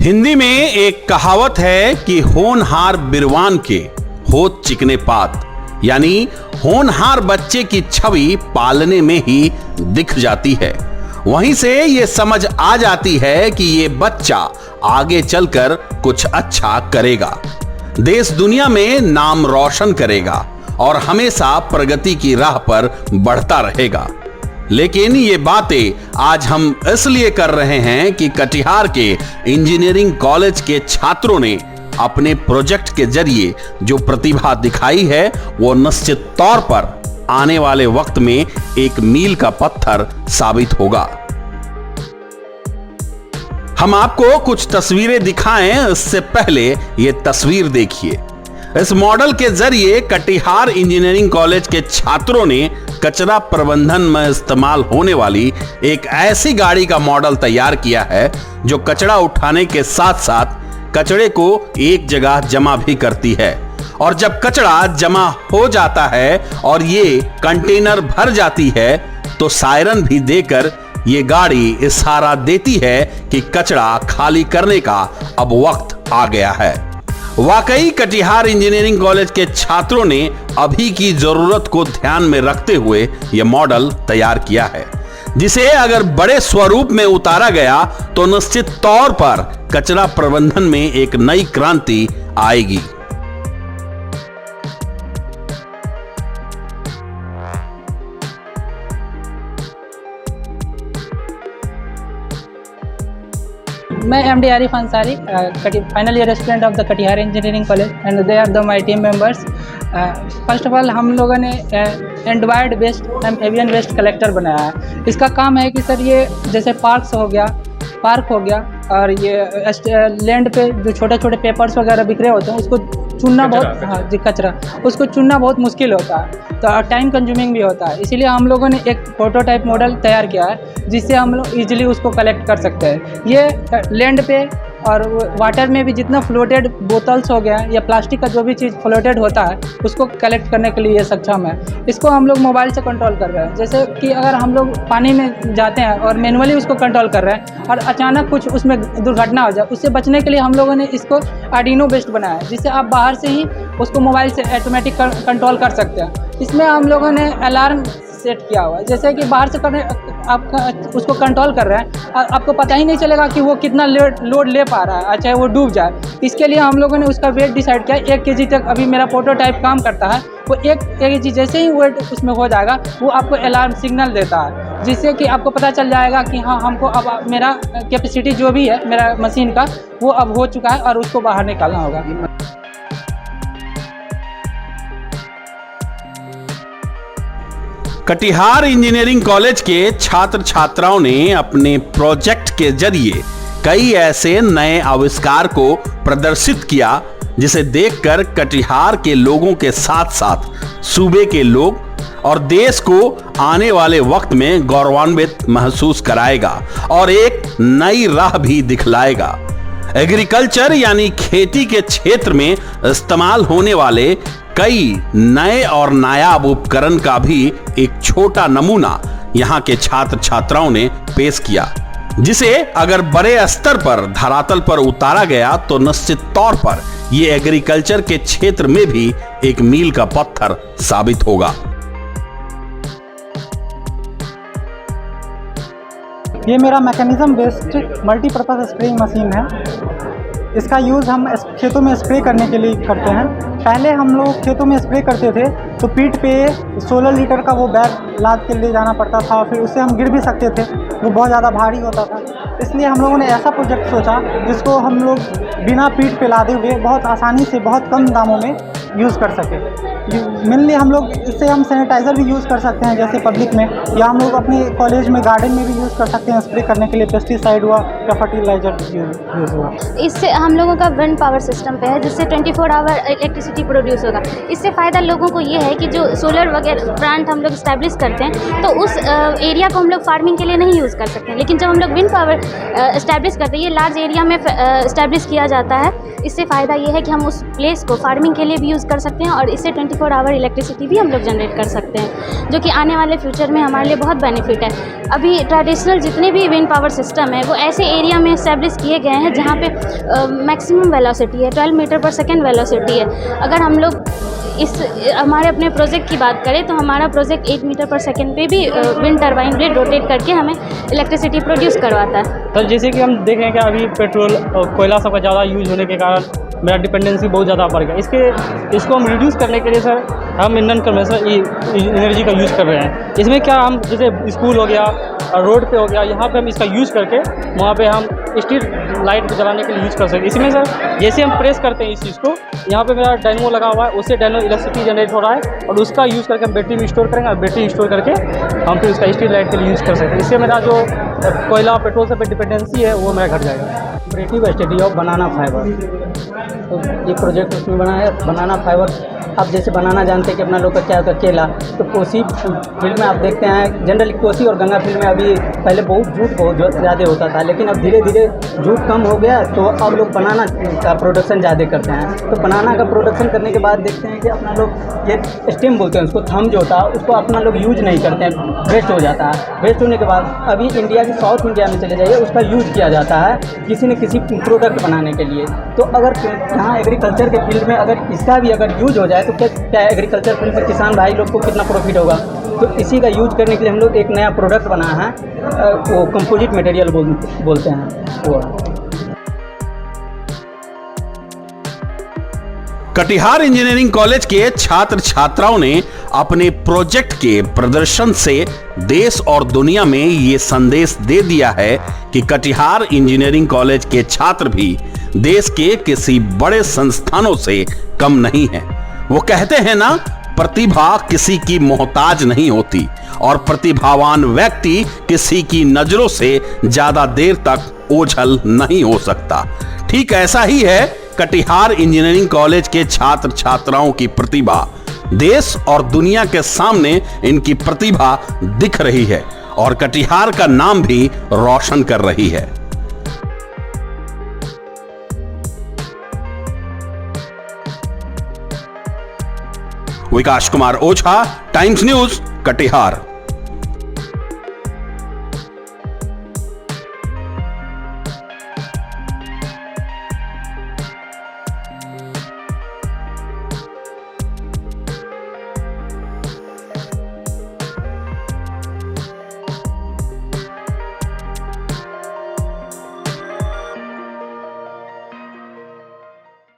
हिंदी में एक कहावत है कि होनहार बिरवान के होत चिकने पात, यानी होनहार बच्चे की छवि पालने में ही दिख जाती है। वहीं से ये समझ आ जाती है कि ये बच्चा आगे चलकर कुछ अच्छा करेगा, देश दुनिया में नाम रोशन करेगा और हमेशा प्रगति की राह पर बढ़ता रहेगा। लेकिन ये बातें आज हम इसलिए कर रहे हैं कि कटिहार के इंजीनियरिंग कॉलेज के छात्रों ने अपने प्रोजेक्ट के जरिए जो प्रतिभा दिखाई है वो निश्चित तौर पर आने वाले वक्त में एक मील का पत्थर साबित होगा। हम आपको कुछ तस्वीरें दिखाएं, इससे पहले ये तस्वीर देखिए। इस मॉडल के जरिए कटिहार इंजीनियरिंग कॉलेज के छात्रों ने कचरा प्रबंधन में इस्तेमाल होने वाली एक ऐसी गाड़ी का मॉडल तैयार किया है जो कचरा उठाने के साथ साथ कचरे को एक जगह जमा भी करती है, और जब कचरा जमा हो जाता है और ये कंटेनर भर जाती है तो सायरन भी देकर ये गाड़ी इशारा देती है कि कचरा खाली करने का अब वक्त आ गया है। वाकई कटिहार इंजीनियरिंग कॉलेज के छात्रों ने अभी की जरूरत को ध्यान में रखते हुए यह मॉडल तैयार किया है, जिसे अगर बड़े स्वरूप में उतारा गया तो निश्चित तौर पर कचरा प्रबंधन में एक नई क्रांति आएगी। मैं MD Arif Ansari, final year student of the Katihar engineering college and they are the my team members. First of all हम लोगों ने android based avian waste collector बनाया है। इसका काम है कि सर ये जैसे पार्क हो गया और ये लैंड पे जो छोटे छोटे पेपर्स वगैरह बिखरे होते हैं उसको चुनना बहुत कचरा उसको चुनना बहुत मुश्किल होता है, तो टाइम कंज्यूमिंग भी होता है। इसीलिए हम लोगों ने एक प्रोटोटाइप मॉडल तैयार किया है जिससे हम लोग ईजिली उसको कलेक्ट कर सकते हैं। ये लैंड पे और वाटर में भी जितना फ्लोटेड बोतल्स हो गया या प्लास्टिक का जो भी चीज़ फ्लोटेड होता है उसको कलेक्ट करने के लिए ये सक्षम है। इसको हम लोग मोबाइल से कंट्रोल कर रहे हैं। जैसे कि अगर हम लोग पानी में जाते हैं और मैनुअली उसको कंट्रोल कर रहे हैं और अचानक कुछ उसमें दुर्घटना हो जाए, उससे बचने के लिए हम लोगों ने इसको आर्डिनो बेस्ड बनाया है, जिससे आप बाहर से ही उसको मोबाइल से ऑटोमेटिक कंट्रोल कर सकते हैं। इसमें हम लोगों ने अलार्म सेट किया हुआ है, जैसे कि बाहर से आप उसको कंट्रोल कर रहे हैं, आपको पता ही नहीं चलेगा कि वो कितना लोड ले पा रहा है, चाहे वो डूब जाए। इसके लिए हम लोगों ने उसका वेट डिसाइड किया। 1 kg तक अभी मेरा प्रोटोटाइप काम करता है। वो 1 kg जैसे ही वेट उसमें हो जाएगा वो आपको अलार्म सिग्नल देता है, जिससे कि आपको पता चल जाएगा कि हाँ हमको अब मेरा कैपेसिटी जो भी है मेरा मशीन का वो अब हो चुका है और उसको बाहर निकालना होगा। कटिहार इंजीनियरिंग कॉलेज के छात्र छात्राओं ने अपने प्रोजेक्ट के जरिए कई ऐसे नए आविष्कार को प्रदर्शित किया जिसे देखकर कटिहार के लोगों के साथ साथ सूबे के लोग और देश को आने वाले वक्त में गौरवान्वित महसूस कराएगा और एक नई राह भी दिखलाएगा। एग्रीकल्चर यानी खेती के क्षेत्र में इस्तेमाल होने वाले कई नए और नायाब उपकरण का भी एक छोटा नमूना यहाँ के छात्र छात्राओं ने पेश किया, जिसे अगर बड़े स्तर पर धरातल पर उतारा गया तो निश्चित तौर पर ये एग्रीकल्चर के क्षेत्र में भी एक मील का पत्थर साबित होगा। ये मेरा mechanism based multipurpose spraying machine है। इसका यूज़ हम खेतों में स्प्रे करने के लिए करते हैं। पहले हम लोग खेतों में स्प्रे करते थे तो पीठ पे 16 लीटर का वो बैग लाद के ले जाना पड़ता था, फिर उससे हम गिर भी सकते थे, वो बहुत ज़्यादा भारी होता था। इसलिए हम लोगों ने ऐसा प्रोजेक्ट सोचा जिसको हम लोग बिना पीठ पे लादे हुए बहुत आसानी से बहुत कम दामों में यूज़ कर सकें। मेनली हम लोग इससे हम सैनिटाइज़र भी यूज़ कर सकते हैं जैसे पब्लिक में, या हम लोग अपने कॉलेज में गार्डन में भी यूज़ कर सकते हैं स्प्रे करने के लिए। पेस्टिसाइड हुआ या फर्टिलाइजर यूज़ हुआ। इससे हम लोगों का विंड पावर सिस्टम पे है जिससे 24 आवर इलेक्ट्रिसिटी प्रोड्यूस होगा। इससे फ़ायदा लोगों को ये है कि जो सोलर वगैरह प्लांट हम लोग इस्टेब्लिश करते हैं तो उस एरिया को हम लोग फार्मिंग के लिए नहीं यूज़ कर सकते हैं, लेकिन जब हम लोग विंड पावर इस्टेब्लिश करते हैं ये लार्ज एरिया में इस्टेब्लिश किया जाता है। इससे फ़ायदा ये है कि हम उस प्लेस को फार्मिंग के लिए भी यूज़ कर सकते हैं और इससे 24 24 आवर इलेक्ट्रिसिटी भी हम लोग जनरेट कर सकते हैं, जो कि आने वाले फ्यूचर में हमारे लिए बहुत बेनिफिट है। अभी ट्रेडिशनल जितने भी विंड पावर सिस्टम है वो ऐसे एरिया में इस्टेब्लिश किए गए हैं जहाँ पे मैक्सिमम वेलोसिटी है, 12 मीटर पर सेकेंड वेलोसिटी है। अगर हम लोग हमारे अपने प्रोजेक्ट की बात करें तो हमारा प्रोजेक्ट 8 मीटर पर सेकेंड पे भी विंड टरबाइन ब्लेड रोटेट करके हमें इलेक्ट्रिसिटी प्रोड्यूस करवाता है। तो जैसे कि हम देख रहे हैं कि अभी पेट्रोल और कोयला सब का ज़्यादा यूज होने के कारण मेरा डिपेंडेंसी बहुत ज़्यादा बढ़ गया। इसको हम रिड्यूस करने के लिए सर हम नॉन कन्वेंशनल एनर्जी का यूज़ कर रहे हैं। इसमें क्या हम जैसे स्कूल हो गया, रोड पे हो गया, यहाँ पे हम इसका यूज़ करके वहाँ पे हम स्ट्रीट लाइट जलाने के लिए यूज़ कर सकते हैं। इसमें सर जैसे हम प्रेस करते हैं इस चीज़ को, यहाँ पे मेरा डायनमो लगा हुआ है, उससे डायनो इलेक्ट्रिसिटी जनरेट हो रहा है और उसका यूज़ करके हम बैटरी में स्टोर करेंगे और बैटरी स्टोर करके हम फिर उसका स्ट्रीट लाइट के लिए यूज़ कर सकते हैं। इससे मेरा जो कोयला पेट्रोल से डिपेंडेंसी है वो मेरा घट जाएगा। Cooperative study of banana fibre, तो ये प्रोजेक्ट उसमें बना है। बनाना फाइबर आप जैसे बनाना जानते हैं कि अपना लोग का क्या होता है केला, तो कोसी फील्ड में आप देखते हैं जनरली कोसी और गंगा फील्ड में अभी पहले जूट बहुत ज़्यादा होता था, लेकिन अब धीरे धीरे जूट कम हो गया तो अब लोग बनाना का प्रोडक्शन ज़्यादा करते हैं। तो बनाना का प्रोडक्शन करने के बाद देखते हैं कि अपना लोग ये स्टेम बोलते हैं उसको, थम जो होता है उसको अपना लोग यूज नहीं करते हैं, वेस्ट हो जाता है। वेस्ट होने के बाद अभी इंडिया की साउथ इंडिया में चले जाइए उसका यूज किया जाता है किसी न किसी प्रोडक्ट बनाने के लिए। तो अगर यहाँ एग्रीकल्चर के फील्ड में अगर इसका भी अगर यूज हो जाए तो क्या एग्रीकल्चर फील्ड में किसान भाई लोग को कितना प्रॉफिट होगा। तो इसी का यूज करने के लिए हम लोग एक नया प्रोडक्ट बना है, वो कंपोजिट मटेरियल बोलते हैं वो। कटिहार इंजीनियरिंग कॉलेज के छात्र छात्राओं ने अपने प्रोजेक्ट के प्रदर्शन से देश और दुनिया में ये संदेश दे दिया है कि कटिहार इंजीनियरिंग कॉलेज के छात्र भी देश के किसी बड़े संस्थानों से कम नहीं हैं। वो कहते हैं ना, प्रतिभा किसी की मोहताज नहीं होती और प्रतिभावान व्यक्ति किसी की नजरों से ज्यादा देर तक ओझल नहीं हो सकता। ठीक ऐसा ही है कटिहार इंजीनियरिंग कॉलेज के छात्र छात्राओं की प्रतिभा। देश और दुनिया के सामने इनकी प्रतिभा दिख रही है और कटिहार का नाम भी रोशन कर रही है। विकास कुमार ओझा, टाइम्स न्यूज, कटिहार।